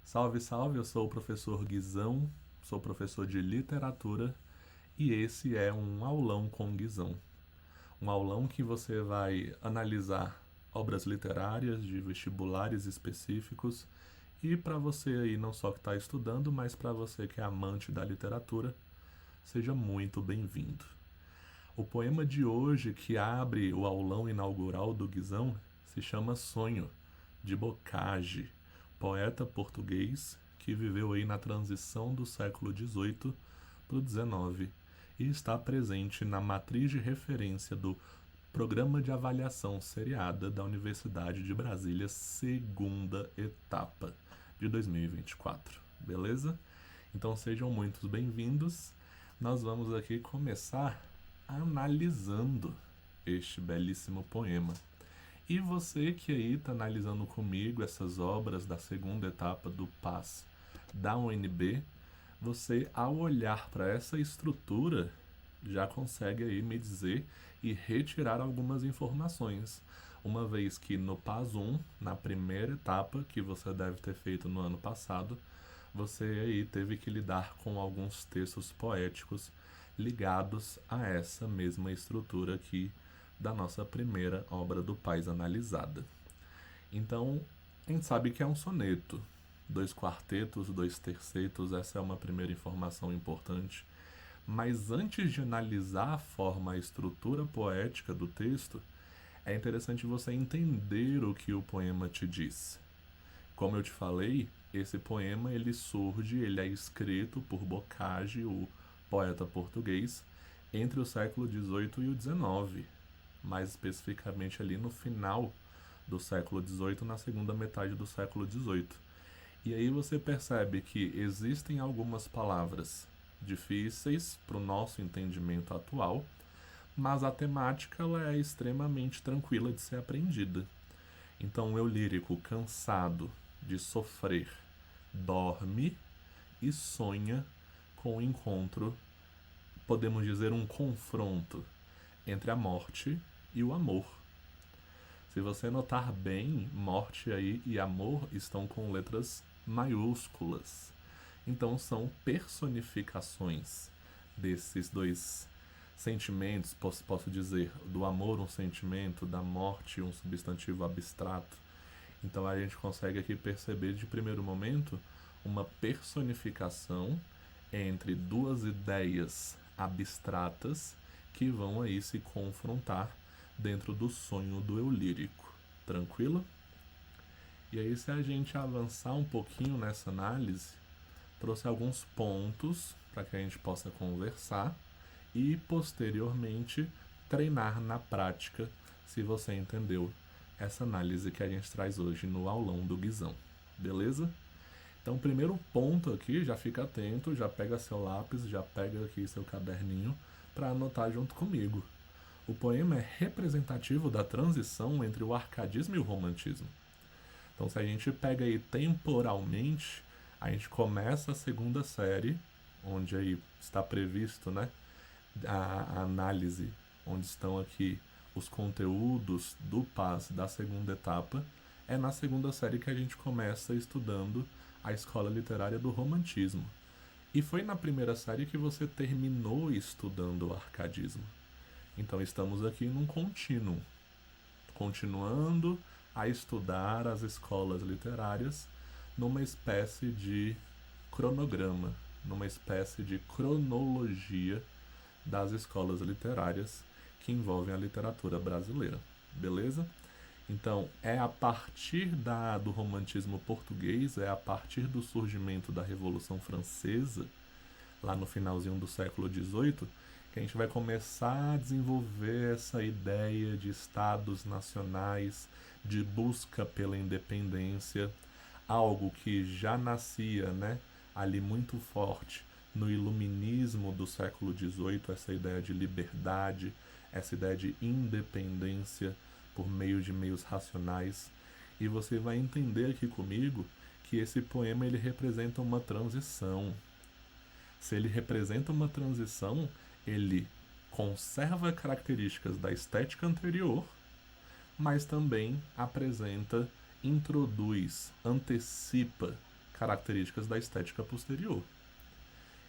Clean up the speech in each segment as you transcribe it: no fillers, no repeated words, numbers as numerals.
Salve, salve, eu sou o professor Guizão, sou professor de literatura e esse é um aulão com Guizão. Um aulão que você vai analisar obras literárias de vestibulares específicos e para você aí não só que está estudando, mas para você que é amante da literatura, seja muito bem-vindo. O poema de hoje que abre o aulão inaugural do Guizão se chama Sonho, de Bocage, poeta português que viveu aí na transição do século XVIII para o XIX e está presente na matriz de referência do Programa de Avaliação Seriada da Universidade de Brasília, segunda etapa de 2024. Beleza? Então sejam muito bem-vindos. Nós vamos aqui começar analisando este belíssimo poema. E você que aí está analisando comigo essas obras da segunda etapa do PAS da UNB, você ao olhar para essa estrutura já consegue aí me dizer e retirar algumas informações, uma vez que no PAS 1, na primeira etapa que você deve ter feito no ano passado, você aí teve que lidar com alguns textos poéticos ligados a essa mesma estrutura aqui da nossa primeira obra do Paz analisada. Então, a gente sabe que é um soneto, 2 quartetos, 2 tercetos, essa é uma primeira informação importante. Mas antes de analisar a forma, a estrutura poética do texto, é interessante você entender o que o poema te diz. Como eu te falei, esse poema ele é escrito por Bocage, o poeta português, entre o século XVIII e o XIX, mais especificamente ali no final do século XVIII, na segunda metade do século XVIII. E aí você percebe que existem algumas palavras difíceis para o nosso entendimento atual, mas a temática ela é extremamente tranquila de ser aprendida. Então o eu lírico, cansado de sofrer, dorme e sonha com o encontro, podemos dizer um confronto entre a morte e o amor. Se você notar bem, morte aí e amor estão com letras maiúsculas. Então são personificações desses dois sentimentos, posso dizer, do amor um sentimento, da morte um substantivo abstrato. Então a gente consegue aqui perceber de primeiro momento uma personificação entre duas ideias abstratas que vão aí se confrontar dentro do sonho do eu lírico. Tranquilo? E aí, se a gente avançar um pouquinho nessa análise, trouxe alguns pontos para que a gente possa conversar e, posteriormente, treinar na prática, se você entendeu essa análise que a gente traz hoje no aulão do Guizão. Beleza? Então, primeiro ponto aqui, já fica atento, já pega seu lápis, já pega aqui seu caderninho para anotar junto comigo. O poema é representativo da transição entre o arcadismo e o romantismo. Então, se a gente pega aí temporalmente, a gente começa a segunda série, onde aí está previsto, né, a análise, onde estão aqui os conteúdos do PAS da segunda etapa. É na segunda série que a gente começa estudando a escola literária do romantismo. E foi na primeira série que você terminou estudando o arcadismo. Então estamos aqui num contínuo, continuando a estudar as escolas literárias numa espécie de cronograma, numa espécie de cronologia das escolas literárias que envolvem a literatura brasileira. Beleza? Então, é a partir do romantismo português, é a partir do surgimento da Revolução Francesa, lá no finalzinho do século XVIII, que a gente vai começar a desenvolver essa ideia de estados nacionais, de busca pela independência, algo que já nascia, né, ali muito forte no iluminismo do século XVIII, essa ideia de liberdade, essa ideia de independência por meio de meios racionais. E você vai entender aqui comigo que esse poema ele representa uma transição. Se ele representa uma transição, ele conserva características da estética anterior, mas também apresenta, introduz, antecipa características da estética posterior.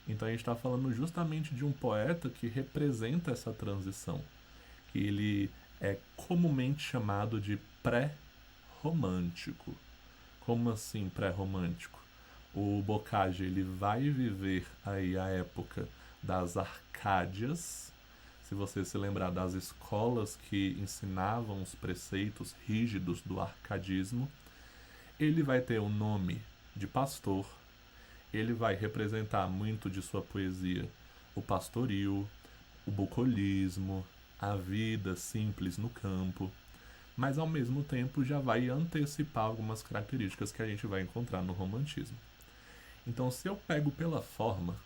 Então a gente está falando justamente de um poeta que representa essa transição, que ele é comumente chamado de pré-romântico. Como assim pré-romântico? O Bocage ele vai viver aí a época das Arcádias. Se você se lembrar das escolas que ensinavam os preceitos rígidos do arcadismo, ele vai ter o nome de pastor, ele vai representar muito de sua poesia o pastoril, o bucolismo, a vida simples no campo, mas ao mesmo tempo já vai antecipar algumas características que a gente vai encontrar no romantismo. Então, se eu pego pela forma,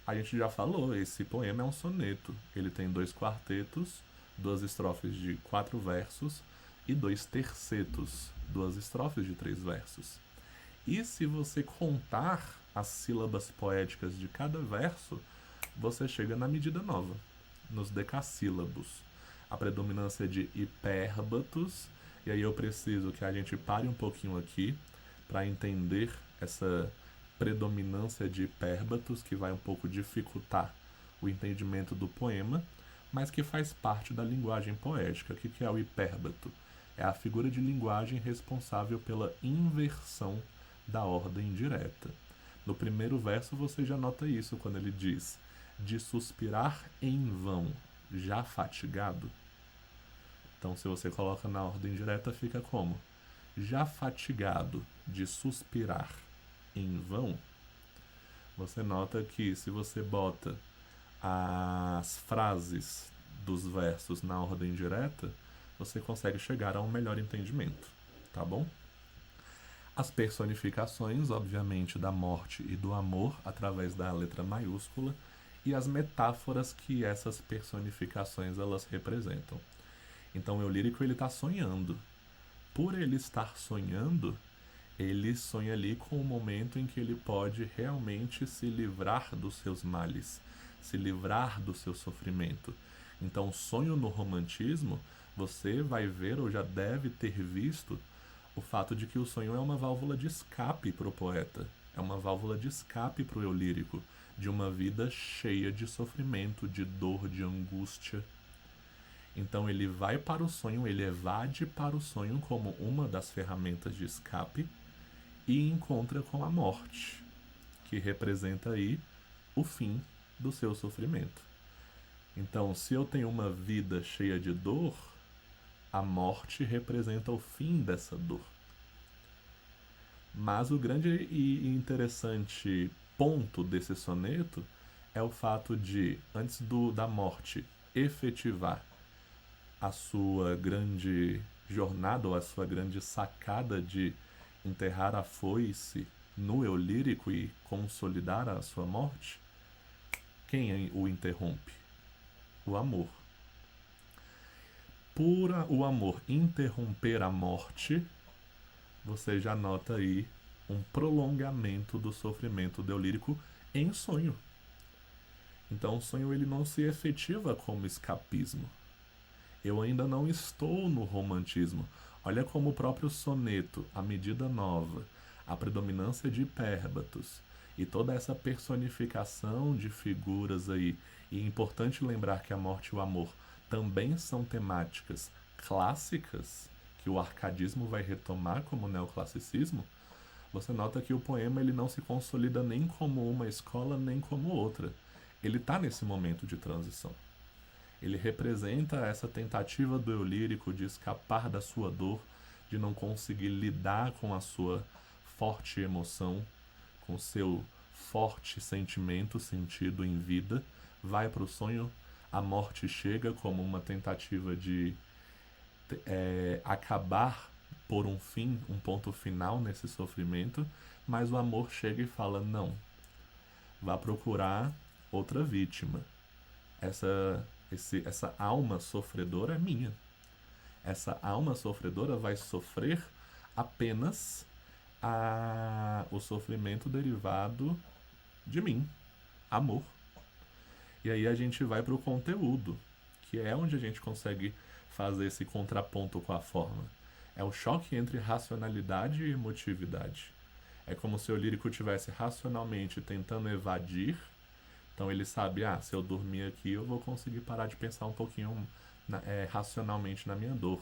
a gente já falou, esse poema é um soneto. Ele tem 2 quartetos, 2 estrofes de 4 versos e 2 tercetos, 2 estrofes de 3 versos. E se você contar as sílabas poéticas de cada verso, você chega na medida nova, nos decassílabos. A predominância de hipérbatos, e aí eu preciso que a gente pare um pouquinho aqui para entender essa predominância de hipérbatos, que vai um pouco dificultar o entendimento do poema, mas que faz parte da linguagem poética. O que é o hipérbato? É a figura de linguagem responsável pela inversão da ordem direta. No primeiro verso você já nota isso quando ele diz: de suspirar em vão, já fatigado. Então, se você coloca na ordem direta, fica como? Já fatigado de suspirar em vão. Você nota que se você bota as frases dos versos na ordem direta, você consegue chegar a um melhor entendimento, tá bom? As personificações, obviamente, da morte e do amor através da letra maiúscula, e as metáforas que essas personificações elas representam. Então, o eu lírico ele está sonhando. Por ele estar sonhando, ele sonha ali com o momento em que ele pode realmente se livrar dos seus males, se livrar do seu sofrimento. Então, sonho no romantismo, você vai ver ou já deve ter visto o fato de que o sonho é uma válvula de escape para o poeta, é uma válvula de escape para o eu lírico, de uma vida cheia de sofrimento, de dor, de angústia. Então ele vai para o sonho, ele evade para o sonho como uma das ferramentas de escape e encontra com a morte, que representa aí o fim do seu sofrimento. Então, se eu tenho uma vida cheia de dor, a morte representa o fim dessa dor. Mas o grande e interessante ponto desse soneto é o fato de, antes da morte efetivar a sua grande jornada ou a sua grande sacada de enterrar a foice no eu lírico e consolidar a sua morte, quem o interrompe? O amor. Por o amor interromper a morte, você já nota aí um prolongamento do sofrimento do eu lírico em sonho. Então o sonho ele não se efetiva como escapismo. Eu ainda não estou no romantismo. Olha como o próprio soneto, a medida nova, a predominância de hipérbatos e toda essa personificação de figuras aí. E é importante lembrar que a morte e o amor também são temáticas clássicas que o arcadismo vai retomar como neoclassicismo. Você nota que o poema ele não se consolida nem como uma escola nem como outra. Ele está nesse momento de transição. Ele representa essa tentativa do eu lírico de escapar da sua dor, de não conseguir lidar com a sua forte emoção, com o seu forte sentimento sentido em vida, vai para o sonho, a morte chega como uma tentativa de acabar por um fim, um ponto final nesse sofrimento, mas o amor chega e fala, não, vá procurar outra vítima. Essa alma sofredora é minha. Essa alma sofredora vai sofrer apenas o sofrimento derivado de mim, amor. E aí a gente vai para o conteúdo, que é onde a gente consegue fazer esse contraponto com a forma. É o choque entre racionalidade e emotividade. É como se o lírico estivesse racionalmente tentando evadir. Então ele sabe, se eu dormir aqui eu vou conseguir parar de pensar um pouquinho racionalmente na minha dor.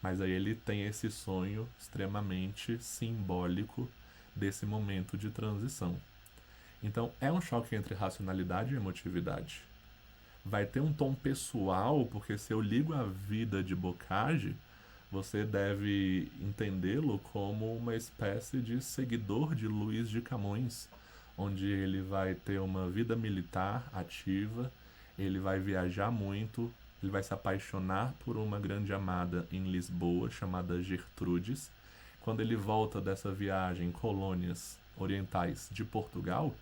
Mas aí ele tem esse sonho extremamente simbólico desse momento de transição. Então é um choque entre racionalidade e emotividade. Vai ter um tom pessoal, porque se eu ligo a vida de Bocage, você deve entendê-lo como uma espécie de seguidor de Luís de Camões, onde ele vai ter uma vida militar ativa, ele vai viajar muito, ele vai se apaixonar por uma grande amada em Lisboa, chamada Gertrudes. Quando ele volta dessa viagem em colônias orientais de Portugal,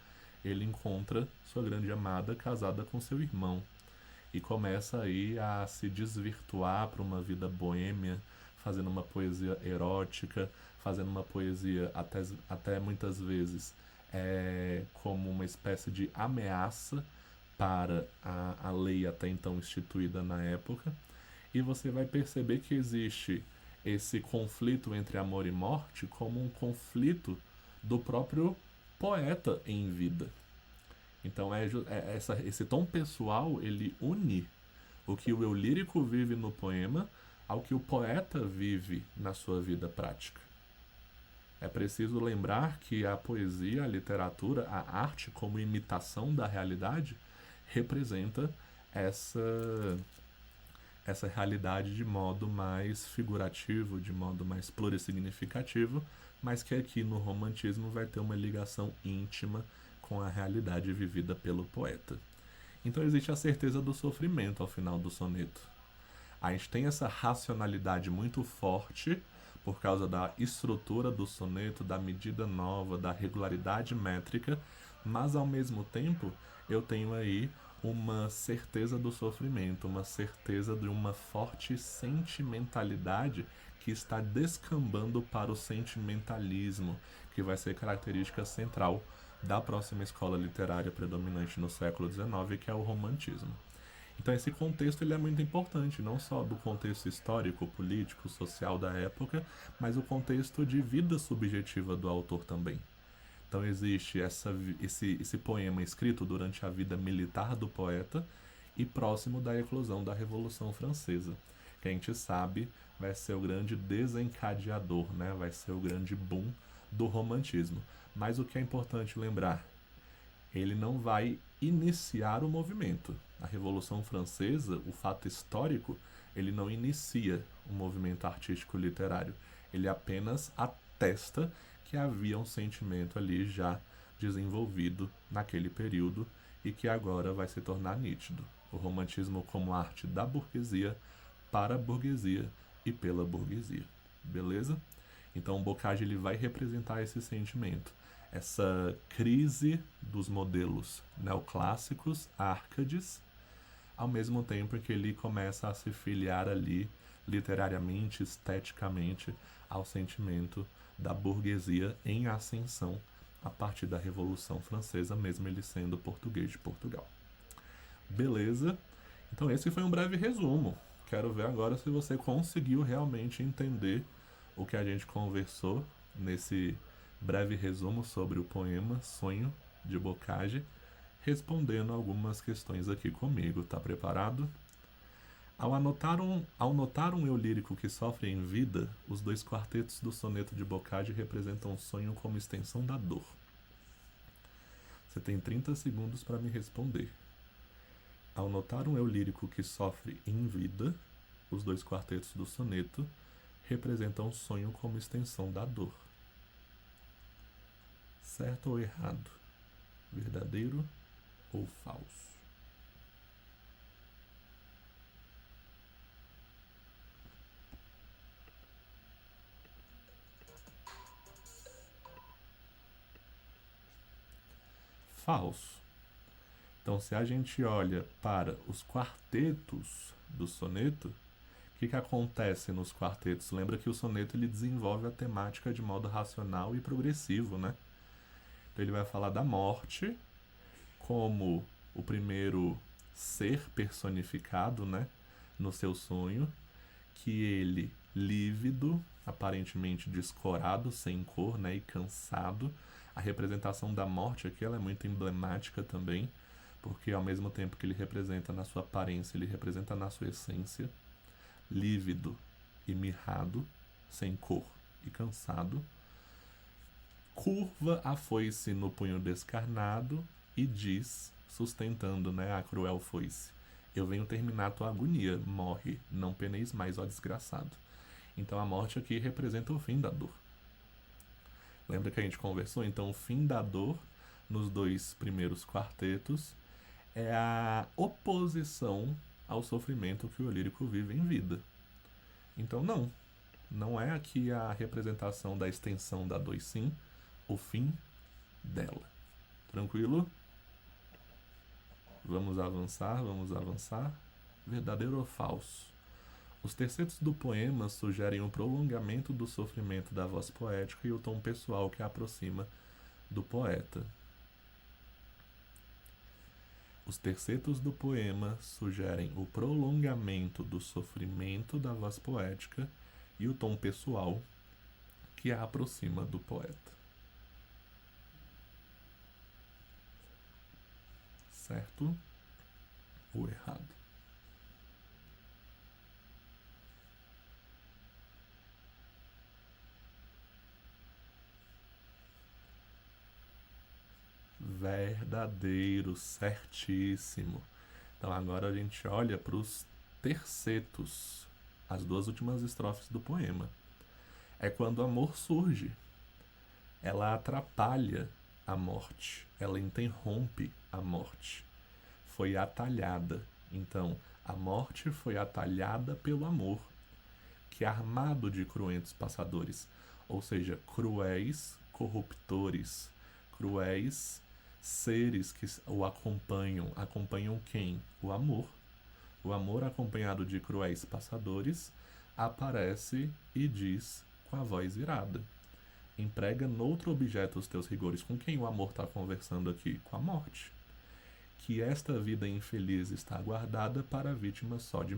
ele encontra sua grande amada casada com seu irmão e começa aí a se desvirtuar para uma vida boêmia, fazendo uma poesia erótica, fazendo uma poesia até muitas vezes como uma espécie de ameaça para a lei até então instituída na época. E você vai perceber que existe esse conflito entre amor e morte como um conflito do próprio poeta em vida. Então esse tom pessoal, ele une o que o eu lírico vive no poema ao que o poeta vive na sua vida prática. É preciso lembrar que a poesia, a literatura, a arte como imitação da realidade representa essa realidade de modo mais figurativo, de modo mais plurissignificativo, mas que aqui no romantismo vai ter uma ligação íntima com a realidade vivida pelo poeta. Então existe a certeza do sofrimento ao final do soneto. A gente tem essa racionalidade muito forte por causa da estrutura do soneto, da medida nova, da regularidade métrica, mas ao mesmo tempo eu tenho aí uma certeza do sofrimento, uma certeza de uma forte sentimentalidade que está descambando para o sentimentalismo, que vai ser característica central da próxima escola literária predominante no século XIX, que é o romantismo. Então esse contexto ele é muito importante, não só do contexto histórico, político, social da época, mas o contexto de vida subjetiva do autor também. Então existe esse poema escrito durante a vida militar do poeta e próximo da eclosão da Revolução Francesa, que a gente sabe vai ser o grande desencadeador, né? Vai ser o grande boom do romantismo. Mas o que é importante lembrar, ele não vai iniciar o movimento. A Revolução Francesa, o fato histórico, ele não inicia o movimento artístico literário. Ele apenas atesta que havia um sentimento ali já desenvolvido naquele período e que agora vai se tornar nítido. O romantismo como arte da burguesia, para a burguesia e pela burguesia. Beleza? Então o Bocage ele vai representar esse sentimento, essa crise dos modelos neoclássicos, árcades, ao mesmo tempo que ele começa a se filiar ali, literariamente, esteticamente, ao sentimento da burguesia em ascensão a partir da Revolução Francesa, mesmo ele sendo português de Portugal. Beleza? Então esse foi um breve resumo. Quero ver agora se você conseguiu realmente entender o que a gente conversou nesse breve resumo sobre o poema Sonho de Bocage, respondendo algumas questões aqui comigo. Tá preparado? Ao notar um eu lírico que sofre em vida, os dois quartetos do soneto de Bocage representam o sonho como extensão da dor. Você tem 30 segundos para me responder. Ao notar um eu lírico que sofre em vida, os dois quartetos do soneto representam o sonho como extensão da dor. Certo ou errado? Verdadeiro ou falso? Falso. Então, se a gente olha para os quartetos do soneto, o que acontece nos quartetos? Lembra que o soneto ele desenvolve a temática de modo racional e progressivo, né? Então, ele vai falar da morte como o primeiro ser personificado, né, no seu sonho, que ele, lívido, aparentemente descorado, sem cor, né, e cansado. A representação da morte aqui ela é muito emblemática também, porque ao mesmo tempo que ele representa na sua aparência, ele representa na sua essência, lívido e mirrado, sem cor e cansado. Curva a foice no punho descarnado e diz, sustentando, né, a cruel foice: eu venho terminar tua agonia, morre, não peneis mais, ó desgraçado. Então a morte aqui representa o fim da dor. Lembra que a gente conversou? Então o fim da dor, nos 2 primeiros quartetos, é a oposição ao sofrimento que o lírico vive em vida. Então não é aqui a representação da extensão da dor, e sim o fim dela. Tranquilo? Vamos avançar. Verdadeiro ou falso? Os tercetos do poema sugerem um prolongamento do sofrimento da voz poética e o tom pessoal que a aproxima do poeta. Os tercetos do poema sugerem o prolongamento do sofrimento da voz poética e o tom pessoal que a aproxima do poeta. Certo ou errado? Verdadeiro, certíssimo. Então agora a gente olha para os tercetos, as 2 últimas estrofes do poema. É quando o amor surge. Ela atrapalha a morte, ela interrompe a morte. Foi atalhada. Então, a morte foi atalhada pelo amor, que é armado de cruentos passadores, ou seja, cruéis corruptores, cruéis seres que o acompanham. Acompanham quem? O amor. O amor, acompanhado de cruéis passadores, aparece e diz com a voz irada: emprega noutro objeto os teus rigores. Com quem o amor está conversando aqui? Com a morte. Que esta vida infeliz está guardada para vítimas só de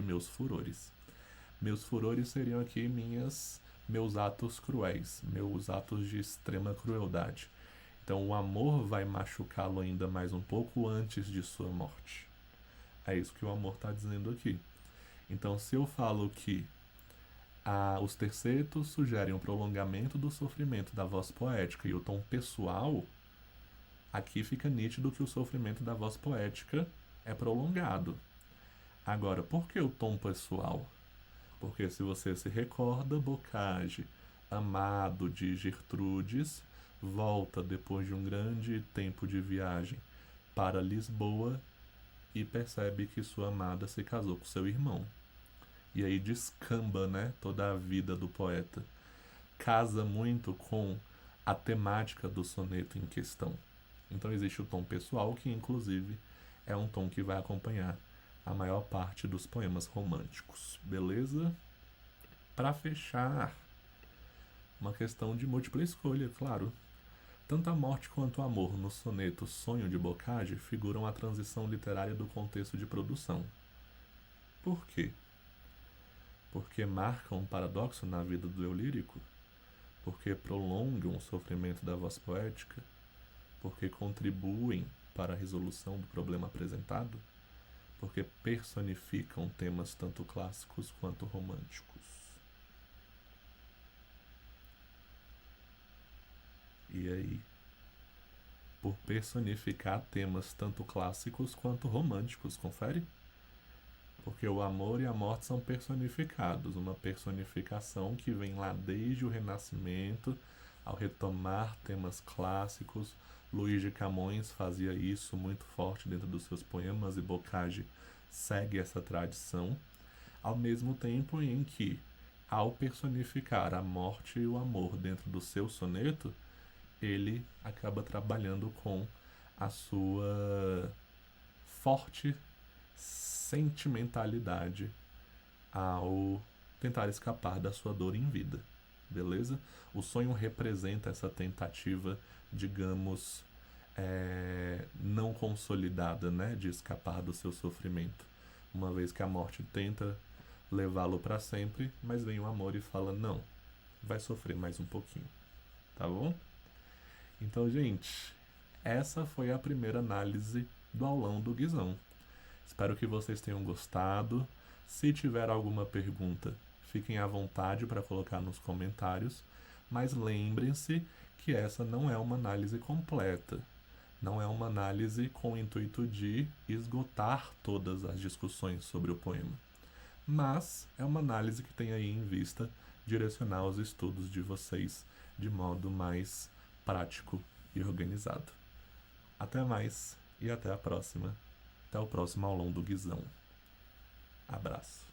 meus furores. Meus furores seriam aqui meus atos cruéis, meus atos de extrema crueldade. Então o amor vai machucá-lo ainda mais um pouco antes de sua morte. É isso que o amor está dizendo aqui. Então, se eu falo que os tercetos sugerem um prolongamento do sofrimento da voz poética e o tom pessoal, aqui fica nítido que o sofrimento da voz poética é prolongado. Agora, por que o tom pessoal? Porque, se você se recorda, Bocage, amado de Gertrudes, volta depois de um grande tempo de viagem para Lisboa e percebe que sua amada se casou com seu irmão. E aí descamba, né, toda a vida do poeta. Casa muito com a temática do soneto em questão. Então existe o tom pessoal, que inclusive é um tom que vai acompanhar a maior parte dos poemas românticos. Beleza? Para fechar, uma questão de múltipla escolha, claro. Tanto a morte quanto o amor no soneto Sonho de Bocage figuram a transição literária do contexto de produção. Por quê? Porque marcam um paradoxo na vida do eu lírico? Porque prolongam o sofrimento da voz poética? Porque contribuem para a resolução do problema apresentado? Porque personificam temas tanto clássicos quanto românticos? E aí? Por personificar temas tanto clássicos quanto românticos, confere? Porque o amor e a morte são personificados, uma personificação que vem lá desde o Renascimento, ao retomar temas clássicos. Luís de Camões fazia isso muito forte dentro dos seus poemas e Bocage segue essa tradição, ao mesmo tempo em que, ao personificar a morte e o amor dentro do seu soneto, ele acaba trabalhando com a sua forte sentimentalidade ao tentar escapar da sua dor em vida, beleza? O sonho representa essa tentativa, digamos, não consolidada, né, de escapar do seu sofrimento, uma vez que a morte tenta levá-lo para sempre, mas vem o amor e fala: não, vai sofrer mais um pouquinho, tá bom? Então, gente, essa foi a primeira análise do aulão do Guizão. Espero que vocês tenham gostado. Se tiver alguma pergunta, fiquem à vontade para colocar nos comentários, mas lembrem-se que essa não é uma análise completa. Não é uma análise com o intuito de esgotar todas as discussões sobre o poema, mas é uma análise que tem aí em vista direcionar os estudos de vocês de modo mais prático e organizado. Até mais e até a próxima. Até o próximo aulão do Guizão. Abraço.